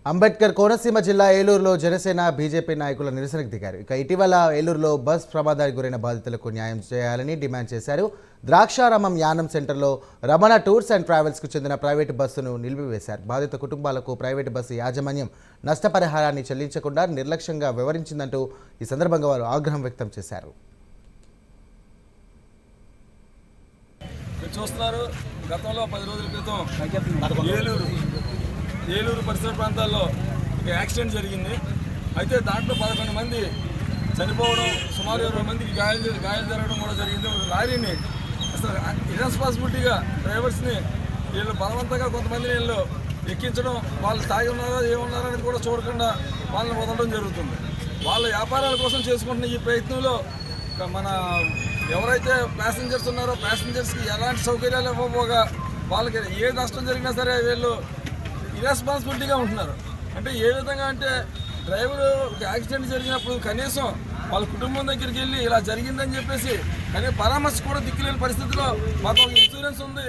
అంబేద్కర్ కోనసీమ జిల్లా ఏలూరులో జనసేన బీజేపీ నాయకుల నిరసనకు దిగారు. ఇటీవల ఏలూరులో బస్ ప్రమాదానికి గురైన బాధితులకు న్యాయం చేయాలని డిమాండ్ చేశారు. ద్రాక్షారామం యానం సెంటర్లో రమణ టూర్స్ అండ్ ట్రావెల్స్కు చెందిన ప్రైవేటు బస్సును నిలిపివేశారు. బాధిత కుటుంబాలకు ప్రైవేటు బస్సు యాజమాన్యం నష్టపరిహారాన్ని చెల్లించకుండా నిర్లక్ష్యంగా వ్యవహరించిందంటూ ఈ సందర్భంగా వారు ఆగ్రహం వ్యక్తం చేశారు. చూస్తున్నారు, గతంలో 10 రోజుల క్రితం ఏలూరు పరిసర ప్రాంతాల్లో ఒక యాక్సిడెంట్ జరిగింది. అయితే దాంట్లో 11 మంది చనిపోవడం, సుమారు 20 మందికి గాయాలు జరగడం కూడా జరిగింది. లారీని అసలు ఇర్రెస్పాన్సిబిలిటీగా డ్రైవర్స్ని వీళ్ళు బలవంతంగా కొంతమంది వీళ్ళు ఎక్కించడం, వాళ్ళు తాగి ఉన్నారా ఏమున్నారా అనేది కూడా చూడకుండా వాళ్ళని వదలడం జరుగుతుంది. వాళ్ళ వ్యాపారాల కోసం చేసుకుంటున్న ఈ ప్రయత్నంలో మన ఎవరైతే ప్యాసింజర్స్ ఉన్నారో ప్యాసింజర్స్కి ఎలాంటి సౌకర్యాలు ఇవ్వకపోగా వాళ్ళకి ఏ నష్టం జరిగినా సరే వీళ్ళు ఇర్రెస్పాన్సిబిలిటీగా ఉంటున్నారు. అంటే ఏ విధంగా అంటే డ్రైవరు యాక్సిడెంట్ జరిగినప్పుడు కనీసం వాళ్ళ కుటుంబం దగ్గరికి వెళ్ళి ఇలా జరిగిందని చెప్పేసి కానీ పరామర్శ కూడా దిక్కులేని పరిస్థితిలో మాకు ఇన్సూరెన్స్ ఉంది.